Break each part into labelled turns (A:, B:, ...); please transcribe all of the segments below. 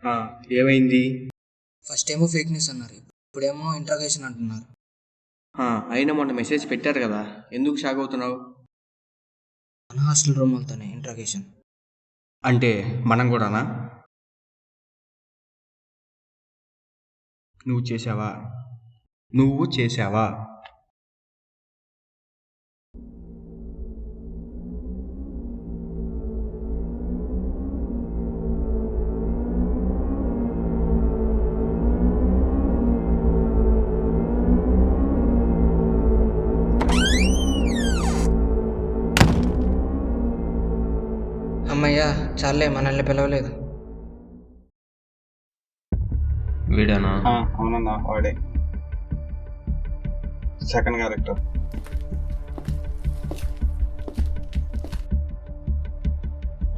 A: ఆ, ఏమైంది?
B: ఫస్ట్ ఏమో ఫేక్ న్యూస్ అన్నారు, ఇప్పుడేమో ఇంట్రాగేషన్ అంటున్నారు.
A: అయినా మొన్న మెసేజ్ పెట్టారు కదా, ఎందుకు షాక్ అవుతున్నావు?
B: మన హాస్టల్ రూమ్ వాళ్ళతోనే ఇంట్రాగేషన్.
A: అంటే మనం కూడానా? నువ్వు చేసావా? నువ్వు చేసావా?
B: అమ్మయ్యా, చాలే మనల్ని పిలవలేదు.
C: వీడేనా?
D: అవునన్నా, వాడే సెకండ్ క్యారెక్టర్.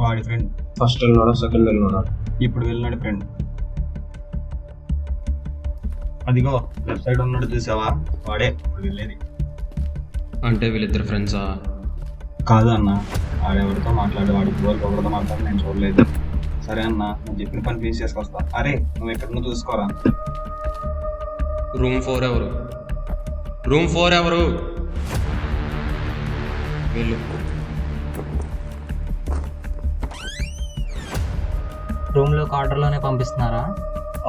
D: వాడి ఫ్రెండ్
C: ఫస్ట్ వెళ్ళినాడా సెకండ్ వెళ్ళినాడా?
D: ఇప్పుడు వెళ్ళినాడు ఫ్రెండ్. అదిగో లెఫ్ట్ సైడ్ ఉన్నాడు, చూసావా? వాడే ఇప్పుడు వెళ్ళేది.
C: అంటే వీళ్ళిద్దరు ఫ్రెండ్సా?
D: కాదు అన్న, వాడెవరితో మాట్లాడు, వాడి గోల్కి ఎవరితో మాట్లాడి నేను చూడలేదు. సరే అన్న, నువ్వు చెప్పిన పని ఫీజ్ చేసుకొస్తా. అరే నువ్వు ఎక్కడున్నా చూసుకోరా.
C: రూమ్ 4 ఎవరు? రూమ్ 4 ఎవరు? వెళ్ళు.
E: రూమ్లోకి ఆర్డర్లోనే పంపిస్తున్నారా?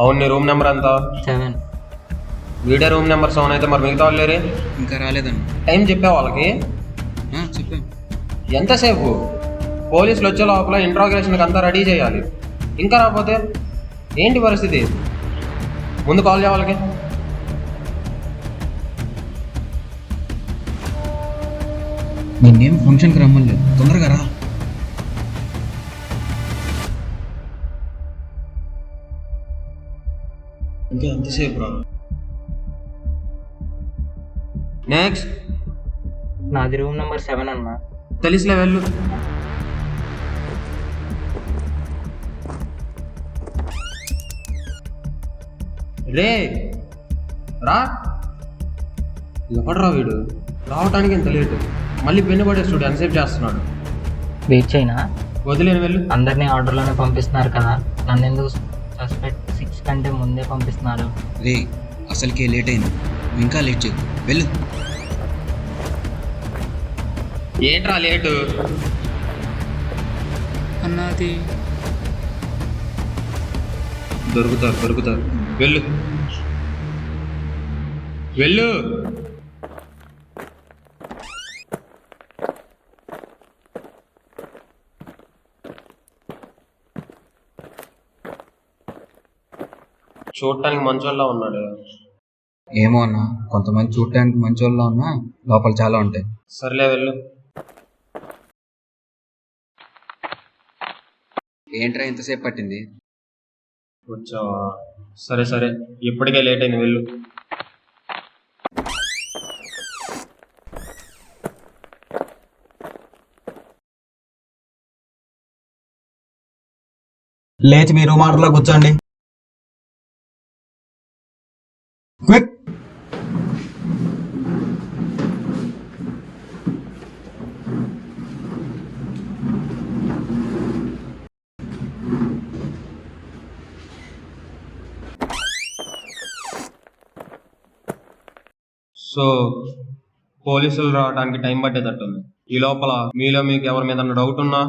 C: అవును, నీ రూమ్ నెంబర్ ఎంత?
E: 7.
C: వీడే రూమ్ నెంబర్ 7 అయితే మరి మిగతా వాళ్ళు లేరే?
B: ఇంకా రాలేదన్న.
C: టైం చెప్పా వాళ్ళకి?
B: చెప్పాం.
C: ఎంతసేపు? పోలీసులు వచ్చే లోపల ఇంట్రాగేషన్కి అంతా రెడీ చేయాలి. ఇంకా రాకపోతే ఏంటి పరిస్థితి? ముందు కాల్ చేయ వాళ్ళకి.
B: నిన్నేం ఫంక్షన్కి రమ్మలేదు, తొందరగా రా.
C: ఇంకా ఎంతసేపు రా? నెక్స్ట్.
E: నాది రూమ్ నెంబర్ 7 అన్న.
C: తెలుసులే, వెళ్ళు. రే రా. ఎవడరా వీడు? రావటానికి ఎంత లేటు? మళ్ళీ పెన్ను పడే స్టూడియో ఎంతసేపు చేస్తున్నాడు?
E: వెయిట్ చేయనా?
C: వదిలేను, వెళ్ళు.
E: అందరినీ ఆర్డర్లోనే పంపిస్తున్నారు కదా, నన్ను ఎందుకు సస్పెక్ట్ 6 కంటే ముందే పంపిస్తున్నారు?
B: రే, అసలుకే లేట్ అయింది, నువ్వు ఇంకా లేట్ చేయకు, వెళ్ళు.
C: ఏంట్రా లేటు?
B: అన్నది
C: దొరుకుతారు. వెళ్ళు. వెళ్ళు. చూడటానికి మంచోళ్ళ ఉన్నాడు.
B: ఏమో అన్న, కొంతమంది చూడటానికి మంచోళ్ళలో ఉన్నా లోపల చాలా ఉంటాయి.
C: సర్లే, వెళ్ళు.
B: ఏంట్రా ఇంతసేపు పట్టింది?
C: వచ్చావా? సరే, ఇప్పటికే లేట్ అయింది, వెళ్ళు.
D: లేచి మీ రూమ్ ఆర్డర్లో కూర్చోండి. క్విక్.
C: సో పోలీసులు రావడానికి టైం పట్టేటట్టుంది. ఈ లోపల మీలో మీకు ఎవరి మీద డౌట్ ఉన్నా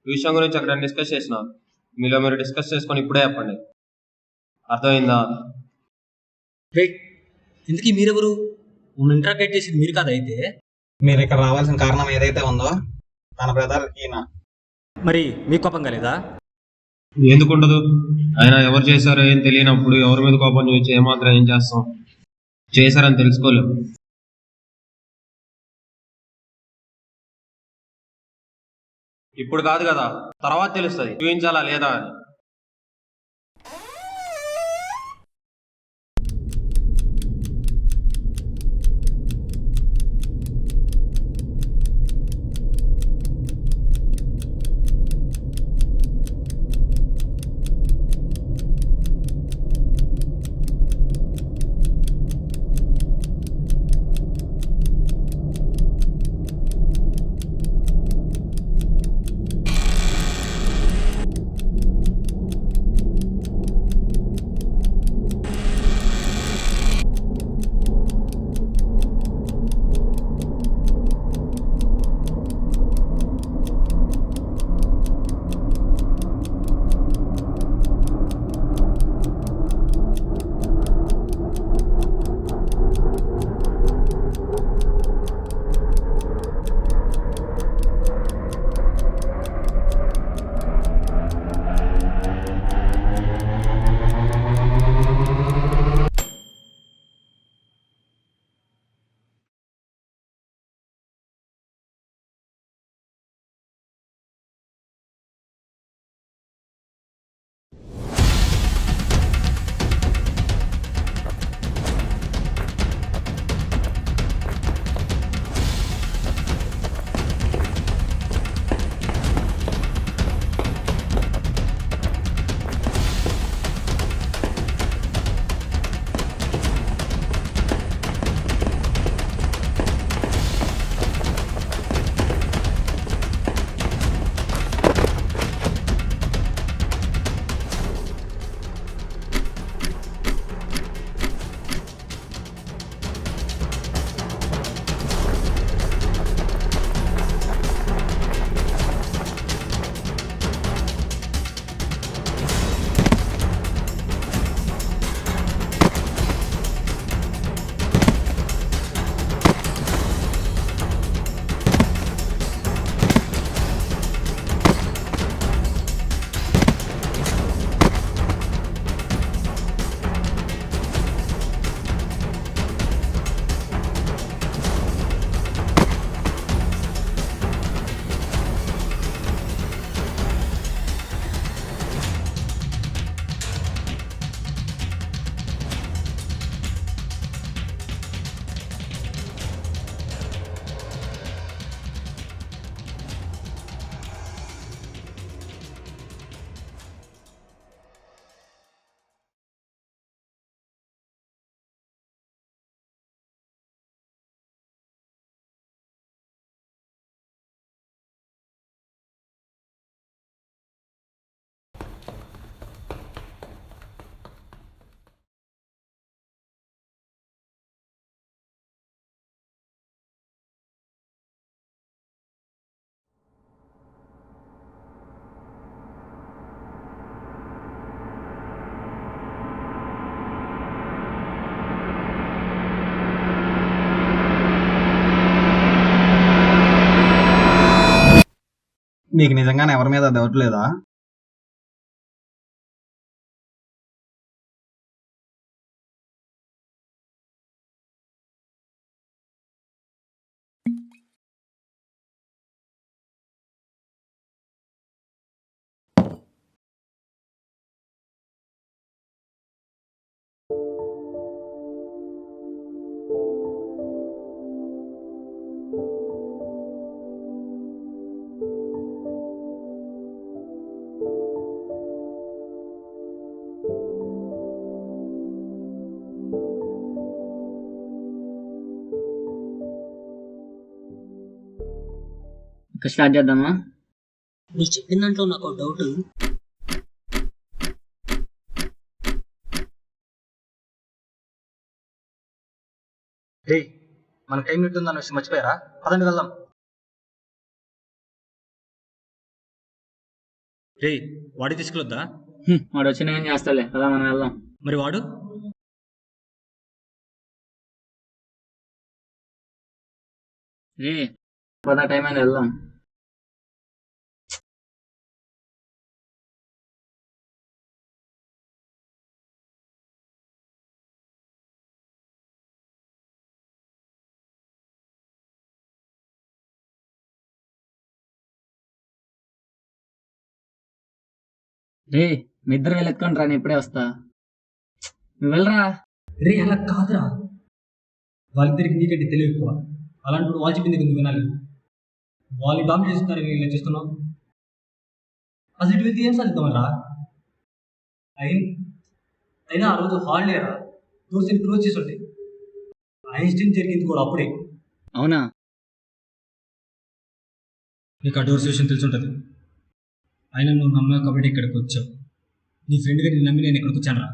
C: ఈ విషయం గురించి అక్కడ డిస్కస్ చేసిన మీలో మీరు డిస్కస్ చేసుకొని ఇప్పుడే చెప్పండి. అర్థమైందా?
F: ఇందుకీ మీరెవరు? నువ్వు ఇంట్రాగేట్ చేసేది మీరు కాదు అయితే?
D: మీరు ఇక్కడ రావాల్సిన కారణం ఏదైతే ఉందో, తన బ్రదర్ ఈయన.
F: మరి మీకు కోపం కాలేదా?
C: ఎందుకుండదు? అయినా ఎవరు చేశారో ఏం తెలియనప్పుడు ఎవరి మీద కోపం చూపించి ఏమాత్రం ఏం చేస్తాం? చేశారని తెలుసుకోలేము. ఇప్పుడు కాదు కదా, తర్వాత తెలుస్తుంది చూపించాలా లేదా అని.
D: నీకు నిజంగానే ఎవరి మీద డౌట్ లేదా?
E: ఇంకా స్టార్ట్ చేద్దామా?
F: నువ్వు చెప్పిన దాంట్లో నాకు ఒక డౌట్.
B: రే, మన టైం ఉంటుందన్న విషయం మర్చిపోయారా? పదండి వెళ్దాం.
F: రే, వాడి తీసుకెళ్ళొద్దా?
E: వాడు వచ్చిన ఏం చేస్తాలే కదా, మనం వెళ్దాం.
F: మరి వాడు
E: రే పదా, టైం అయినా వెళ్దాం. రే మీ ఇద్దరు వెళ్ళెత్తుకొని రా, నేను ఇప్పుడే వస్తా. నువ్వు వెళ్ళరా.
F: రే అలా కాదురా, వాళ్ళిద్దరికి నీకంటే తెలివి ఎక్కువ. అలాంటి వాళ్ళు చెప్పింది నువ్వు వినాలి. వాళ్ళు డామినేట్ చేస్తున్నారని ఇలా చేస్తున్నావు. అసలు ఇటు వెళ్తే ఏం సాధిద్దామరా? అయినా ఆ రోజు హాలిడే రా, దోశని క్లోజ్ చేసి ఉంటాయి. ఐన్స్టీన్ జరిగింది కూడా అప్పుడే.
E: అవునా?
F: నీకు ఆ డోర్స్ విషయం తెలిసి ఉంటుంది. అయినా నువ్వు నమ్మావు కాబట్టి ఇక్కడికి వచ్చావు. నీ ఫ్రెండ్గా నేను నమ్మి నేను ఇక్కడికి వచ్చాను రా.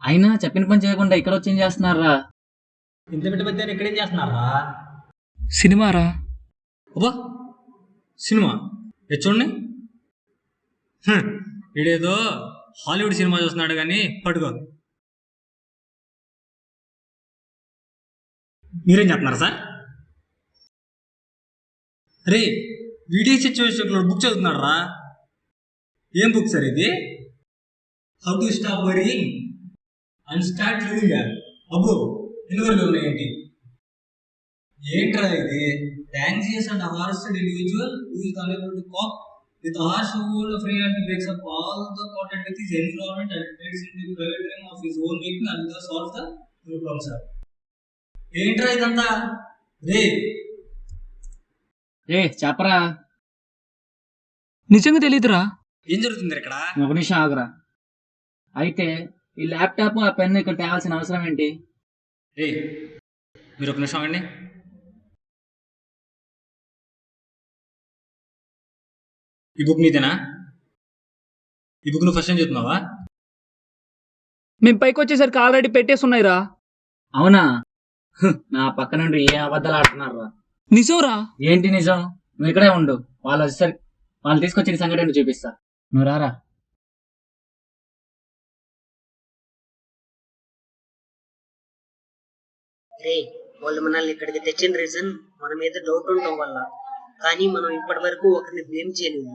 E: అయినా చెప్పిన పని చేయకుండా ఇక్కడ వచ్చి ఏం చేస్తున్నారా?
F: ఇంత పెద్ద పెద్ద ఇక్కడేం చేస్తున్నారా?
E: సినిమారా?
F: అబ్బా సినిమా చూడండి. వీడేదో హాలీవుడ్ సినిమా చూస్తున్నాడు కానీ పట్టుకో. మీరేం చెప్తున్నారు సార్? రే వీడియో సిచ్యువేషన్ బుక్ చదువుతున్నాడు రా. ఏం బుక్ సార్ ఇది? How to stop worrying and start living. అబ్బో ఎన్ని వరకు ఉన్నాయేంటి? ఏంట్రా ఇది? Anxious and harassed individual who is unable to cope with harsh world of reality breaks up all the contact with his environment and takes into the private realm of his own making and thus solves the new problems. ఏంట్రా ఇదంతా?
E: రే చెప్పరా.
F: నిజంగా తెలియదురా. ఏం జరుగుతుంది ఇక్కడ?
E: ఒక నిమిషం ఆగురా. అయితే ఈ ల్యాప్టాప్ ఆ పెన్ ఇక్కడ తేవాల్సిన అవసరం ఏంటి?
F: రే మీరు ఒక నిమిషం అండి. ఈ బుక్ నీదేనా? ఈ బుక్ నువ్వు ఫస్ట్ టైం చదువుతున్నావా?
G: మేము పైకి వచ్చేసరికి ఆల్రెడీ పెట్టేసి ఉన్నాయిరా.
E: అవునా? నా పక్క నుండి ఏ అబద్ధాలు ఆడుతున్నారా?
G: నిజంరా.
E: ఏంటి నిజం? నువ్వు ఇక్కడే ఉండు, వాళ్ళు వచ్చేసరికి వాళ్ళు తీసుకొచ్చిన సంఘటన ఏంటో చూపిస్తా. నువ్వు రారా.
H: రే వాళ్ళు మనల్ని ఇక్కడికి తెచ్చిన రీజన్ మన మీద డౌట్ ఉండటం వల్ల. కానీ మనం ఇప్పటి వరకు ఒకరిని బ్లేమ్ చేయలేదు,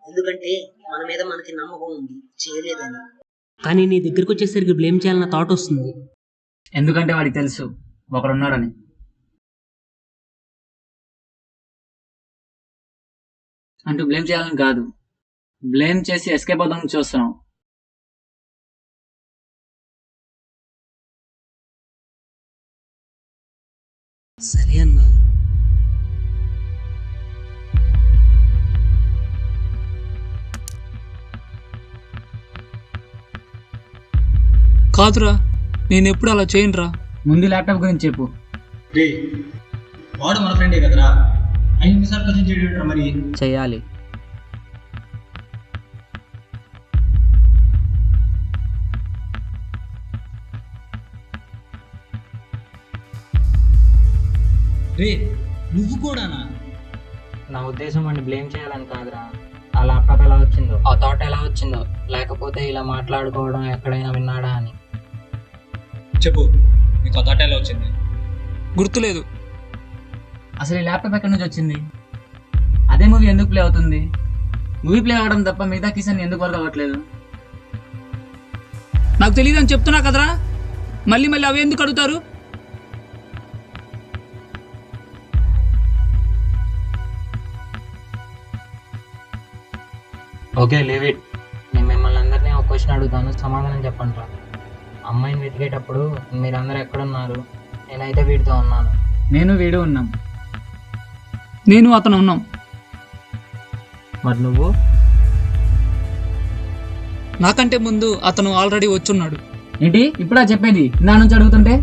H: ఎందుకంటే మన మీద మనకి నమ్మకం ఉంది చేయలేదని. కానీ నీ దగ్గరికి వచ్చేసరికి బ్లేమ్ చేయాలన్న థాట్ వస్తుంది.
E: ఎందుకంటే వాడికి తెలుసు ఒకడున్నాడని. అంటూ బ్లేమ్ చేయాలని కాదు, బ్లేమ్ చేసి ఎస్కేప్ అవుదాం చూస్తున్నాం.
H: సరే అన్నా.
G: కాదురా, నేను ఎప్పుడు అలా చేయనురా.
E: ముందు ల్యాప్టాప్ గురించి చెప్పు.
F: రే, వాడు మన ఫ్రెండే కదరా, 5 నిమిషాలు కొంచెం చేయడం మరి.
E: చేయాలి.
F: రే, నువ్వు కూడానా?
E: నా ఉద్దేశం వాడిని బ్లేమ్ చేయాలని కాదురా, ఆ ల్యాప్టాప్ ఎలా వచ్చిందో, ఆ థాట్ ఎలా వచ్చిందో, లేకపోతే ఇలా మాట్లాడుకోవడం ఎక్కడైనా విన్నాడా అని.
F: చెప్పు, నీకు ఆ థాట్ ఎలా వచ్చింది?
G: గుర్తులేదు.
E: అసలు ఈ ల్యాప్టాప్ ఎక్కడి నుంచి వచ్చింది? అదే మూవీ ఎందుకు ప్లే అవుతుంది? మూవీ ప్లే అవ్వడం తప్ప మిగతా కిషన్ ఎందుకు వర్క్ అవ్వట్లేదు?
G: నాకు తెలియదు అని చెప్తున్నా కదరా, మళ్ళీ మళ్ళీ అవి ఎందుకు అడుగుతారు?
E: Okay, leave it. నేను మిమ్మల్ని అందరినీ ఒక క్వశ్చన్ అడుగుతాను, సమాధానం చెప్పండి రా. అమ్మాయిని వెతికేటప్పుడు మీరందరూ ఎక్కడున్నారు? నేనైతే వీడితో ఉన్నాను. నేను వీడు ఉన్నాం.
G: నేను అతను ఉన్నాం.
E: మరి నువ్వు?
G: నాకంటే ముందు అతను ఆల్రెడీ వచ్చున్నాడు.
E: ఏంటి ఇప్పుడా చెప్పేది? నా నుంచి అడుగుతుంటే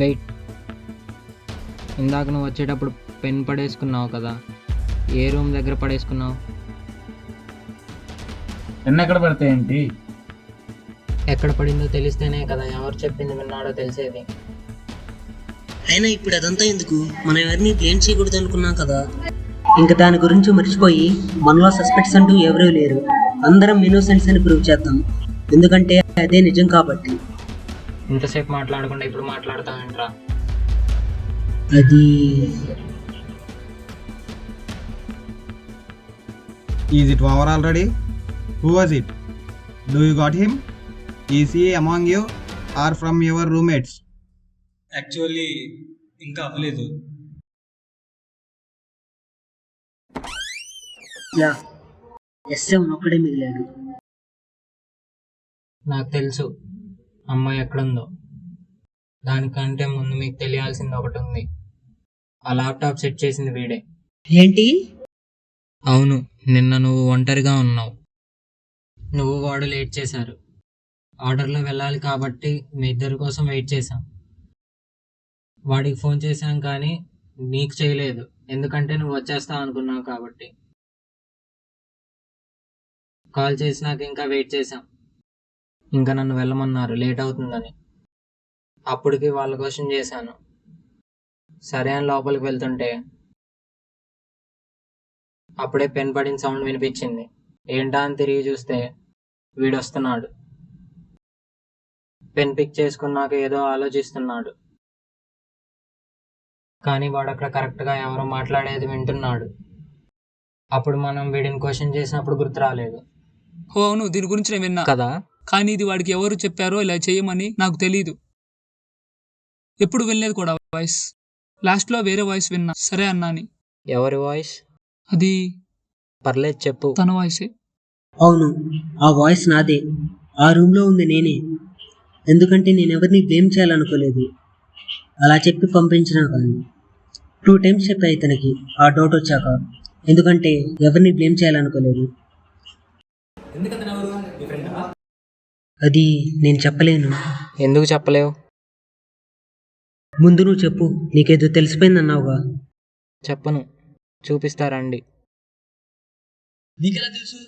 E: వెయిట్. ఇందాక నువ్వు వచ్చేటప్పుడు పెన్ పడేసుకున్నావు కదా, ఏ రూమ్ దగ్గర పడేసుకున్నావు?
B: పెన్ ఎక్కడ పడితే ఏంటి?
E: ఎక్కడ పడిందో తెలిస్తేనే కదా ఎవరు చెప్పింది విన్నాడో తెలిసేది.
H: అయినా ఇప్పుడు అదంతా ఎందుకు? మనం ఎవరిని బ్లేమ్ చేయకూడదు అనుకున్నాం కదా. ఇంకా దాని గురించి మర్చిపోయి మనలో సస్పెక్ట్స్ అంటూ ఎవరూ లేరు, అందరం ఇన్నోసెంట్స్ అని ప్రూవ్ చేద్దాం. ఎందుకంటే అదే నిజం కాబట్టి.
E: ఇంతసేపు మాట్లాడకుండా ఇప్పుడు మాట్లాడతావేంట్రా?
H: అది
I: Is it over already? Who was it? Do you got him? Is he among you or from your roommates?
F: Actually ఇంకా అవ్వలేదు.
H: యా, ఎస్ఎం ఒక్కడే మిగిలాడు.
E: నాకు తెలుసు అమ్మాయి ఎక్కడుందో. దానికంటే ముందు మీకు తెలియాల్సింది ఒకటి ఉంది. ఆ ల్యాప్టాప్ సెట్ చేసింది వీడే.
H: ఏంటి?
E: అవును, నిన్న నువ్వు ఒంటరిగా ఉన్నావు. నువ్వు వాడు లేట్ చేశారు. ఆర్డర్లో వెళ్ళాలి కాబట్టి మీ ఇద్దరి కోసం వెయిట్ చేశాం. వాడికి ఫోన్ చేశాం కానీ నీకు చేయలేదు, ఎందుకంటే నువ్వు వచ్చేస్తావు అనుకున్నావు కాబట్టి. కాల్ చేసినాక ఇంకా వెయిట్ చేశాం. ఇంకా నన్ను వెళ్ళమన్నారు లేట్ అవుతుందని. అప్పటికి వాళ్ళ క్వశ్చన్ చేశాను. సరే అని లోపలికి వెళ్తుంటే అప్పుడే పెన్ పడిన సౌండ్ వినిపించింది. ఏంటా అని తిరిగి చూస్తే వీడు వస్తున్నాడు. పెన్ పిక్ చేసుకున్నాక ఏదో ఆలోచిస్తున్నాడు, కానీ వాడు అక్కడ కరెక్ట్గా ఎవరో మాట్లాడేది వింటున్నాడు. అప్పుడు మనం వీడిని క్వశ్చన్ చేసినప్పుడు గుర్తు రాలేదు
G: ఓ అవును, దీని గురించి నేను విన్నా
E: కదా.
G: కానీ ఇది వాడికి ఎవరు చెప్పారో ఇలా చేయమని నాకు తెలీదు. ఎప్పుడు వినలేదు కూడా వాయిస్. లాస్ట్లో వేరే వాయిస్ విన్నా, సరే అన్నాని.
E: ఎవరి వాయిస్?
G: అది
E: పర్లేదు చెప్పు.
G: తన వాయిసే.
H: అవును, ఆ వాయిస్ నాదే. ఆ రూమ్లో ఉంది నేనే. ఎందుకంటే నేను ఎవరిని బ్లేమ్ చేయాలనుకోలేదు. అలా చెప్పి పంపించినా కానీ 2 times చెప్పా ఇతనికి ఆ డౌట్ వచ్చాక. ఎందుకంటే ఎవరిని బ్లేమ్ చేయాలనుకోలేదు. అది నేను చెప్పలేను.
E: ఎందుకు చెప్పలేవు?
H: ముందు నువ్వు చెప్పు, నీకేదో తెలిసిపోయిందన్నావుగా.
E: చెప్పను, చూపిస్తారండి.
F: నీకెలా తెలుసు?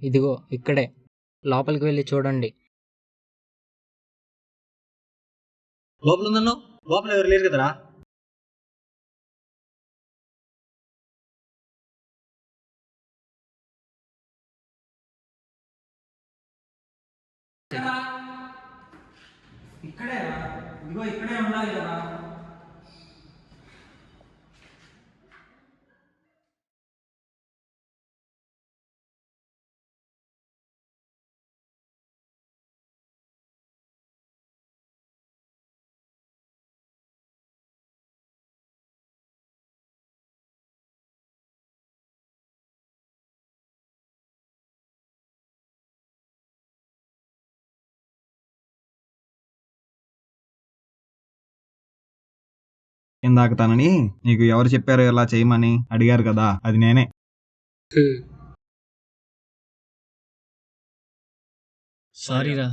E: ఇదిగో ఇక్కడే, లోపలికి వెళ్ళి చూడండి.
F: లోపల ఉందన్నో లోపల ఎవరు లేరు కదరా?
J: ఇక్కడే ఇదిగో ఇక్కడే ఉండాలి కదా.
I: ఇందాక తనని నీకు ఎవరు చెప్పారు ఇలా చేయమని అడిగారు కదా, అది నేనే.
E: సారీరా.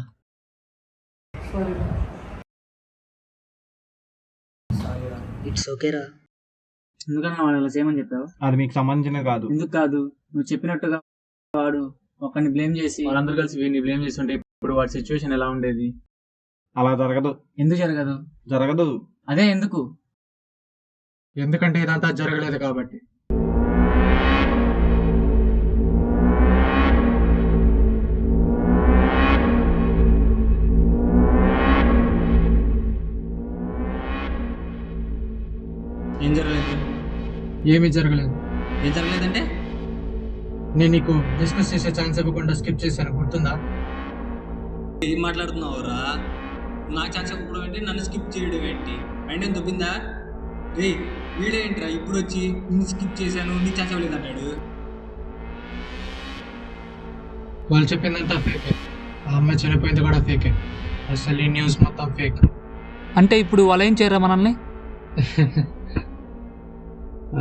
H: ఇట్స్ ఓకేరా.
J: ఎందుకన్నా వాడు అలా చేయమని చెప్పావు?
I: అది మీకు సంబంధించినది కాదు.
J: ఎందుకు కాదు? నువ్వు చెప్పినట్టుగా వాడు ఒకరిని బ్లేమ్ చేసి వాళ్ళందరూ కలిసి వీడిని బ్లేమ్ చేస్తుంటే ఇప్పుడు వాడి సిచ్యువేషన్ ఎలా ఉండేది?
I: అలా జరగదు.
J: ఎందుకు జరగదు?
I: జరగదు.
J: అదే ఎందుకు?
B: ఎందుకంటే ఇదంతా జరగలేదు కాబట్టి.
J: ఏం జరగలేదు?
B: ఏమీ జరగలేదు.
J: ఏం జరగలేదంటే?
B: నేను నీకు డిస్కస్ చేసే ఛాన్స్ ఇవ్వకుండా స్కిప్ చేశాను, గుర్తుందా?
F: ఏం మాట్లాడుతున్నావురా? నాకు ఛాన్స్ ఇవ్వడం ఏంటి, నన్ను స్కిప్ చేయడం ఏంటి? మైండ్ ఏం దొబ్బిందా? రే వీడేంట్రా ఇప్పుడు వచ్చి నిన్ను స్కిప్ చేశాను నీ ఛాన్స్ ఇవ్వలేదు అంటాడు.
B: వాళ్ళు చెప్పిందంతా ఫేకే. ఆ అమ్మాయి చనిపోయింది కూడా ఫేకే. అసలు ఈ న్యూస్ మొత్తం ఫేక్.
G: అంటే ఇప్పుడు వాళ్ళు ఏం చేయరా మనల్ని?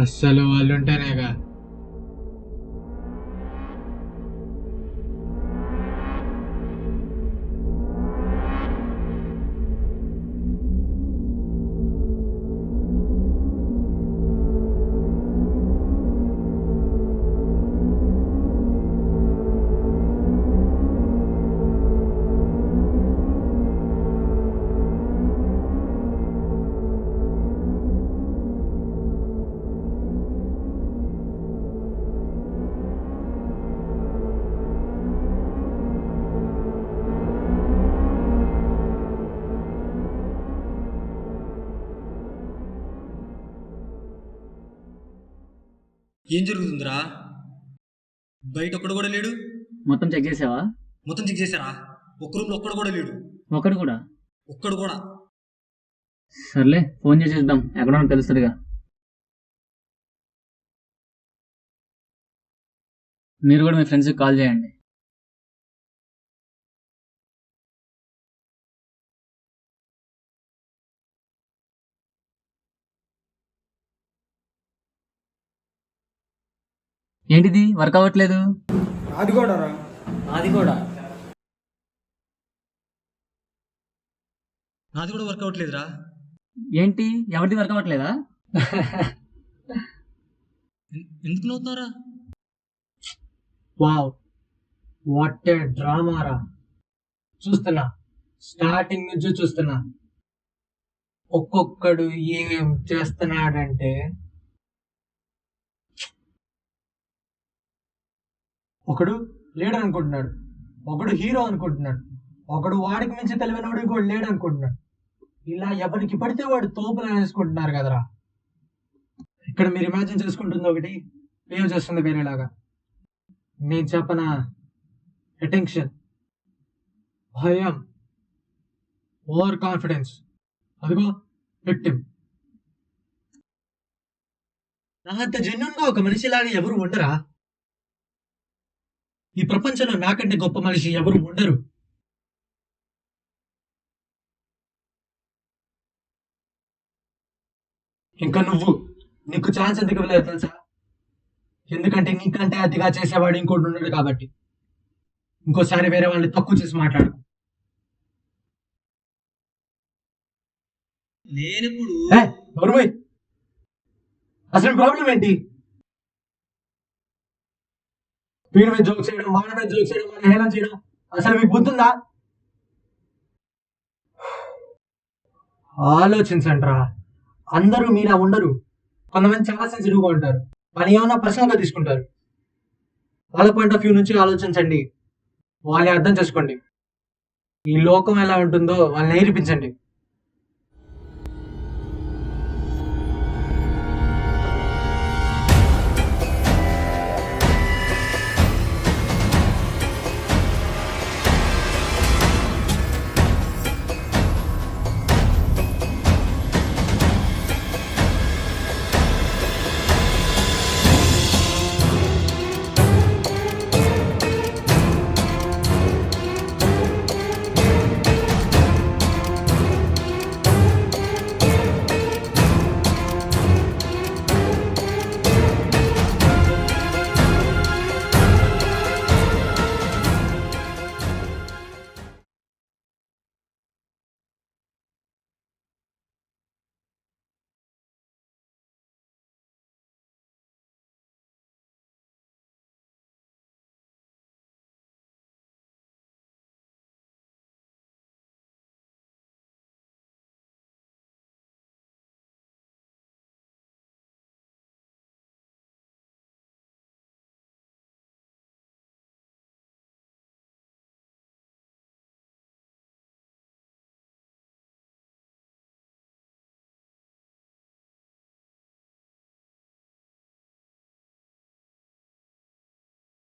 B: అస్సలు వాళ్ళు ఉంటేనేగా.
F: ఏం జరుగుతుందిరా? బయట ఒక్కడు కూడా లేడు.
J: మొత్తం చెక్ చేసావా?
F: మొత్తం చెక్ చేశారా? ఒక్క రూమ్లో ఒక్కడు కూడా లేడు.
J: ఒకడు కూడా?
F: ఒక్కడు కూడా.
J: సర్లే ఫోన్ చేసేద్దాం, ఎక్కడ తెలుస్తుందిగా. మీరు కూడా మీ ఫ్రెండ్స్కి కాల్ చేయండి. ఏంటిది వర్క్ అవ్వట్లేదు?
B: అది కూడా రా.
J: అది కూడా
F: నాది కూడా వర్క్ అవ్వట్లేదురా.
J: ఏంటి ఎవరిది వర్క్ అవ్వట్లేదా?
F: ఎందుకు నవ్వుతున్నారా?
B: వావ్, వాట్ ఏ డ్రామా రా. చూస్తున్నా, స్టార్టింగ్ నుంచి చూస్తున్నా. ఒక్కొక్కడు ఏం చేస్తున్నాడంటే ఒకడు లీడర్ అనుకుంటున్నాడు, ఒకడు హీరో అనుకుంటున్నాడు, ఒకడు వాడికి మించి తెలివైనవాడు ఇంకోటి లేడు అనుకుంటున్నాడు. ఇలా ఎవరికి పడితే వాడు తోపులు వేసుకుంటున్నారు కదరా. ఇక్కడ మీరు ఇమాజిన్ చేసుకుంటుంది ఒకటి, బిహేవ్ చేస్తుంది వేరేలాగా. నేను చెప్పనా? అటెన్షన్, భయం, ఓవర్ కాన్ఫిడెన్స్. అదిగో విక్టిమ్. నాకంత జెన్యున్గా ఒక మనిషిలాగా ఎవరు ఉండరా? ఈ ప్రపంచంలో నాకంటే గొప్ప మనిషి ఎవరు ఉండరు. ఇంకా నీకు ఛాన్స్ ఎందుకు ఇవ్వలేదు తెలుసా? ఎందుకంటే నీకంటే అతిగా చేసేవాడు ఇంకోటి ఉన్నాడు కాబట్టి. ఇంకోసారి వేరే వాళ్ళని తక్కువ చేసి మాట్లాడు.
F: నేనిప్పుడు
B: అసలు ప్రాబ్లం ఏంటి? వీడి మీద జోక్స్ చేయడం, వాడి మీద జోక్స్ చేయడం, వాడిని హేళన చేయడం, అసలు మీకు బుద్ధుందా? ఆలోచించండిరా. అందరూ మీలా ఉండరు. కొంతమంది చాలా సెన్సిటివ్గా ఉంటారు. వాళ్ళు ఏమన్నా పర్సనల్గా తీసుకుంటారు. వాళ్ళ పాయింట్ ఆఫ్ వ్యూ నుంచి ఆలోచించండి. వాళ్ళని అర్థం చేసుకోండి. ఈ లోకం ఎలా ఉంటుందో వాళ్ళని నేర్పించండి.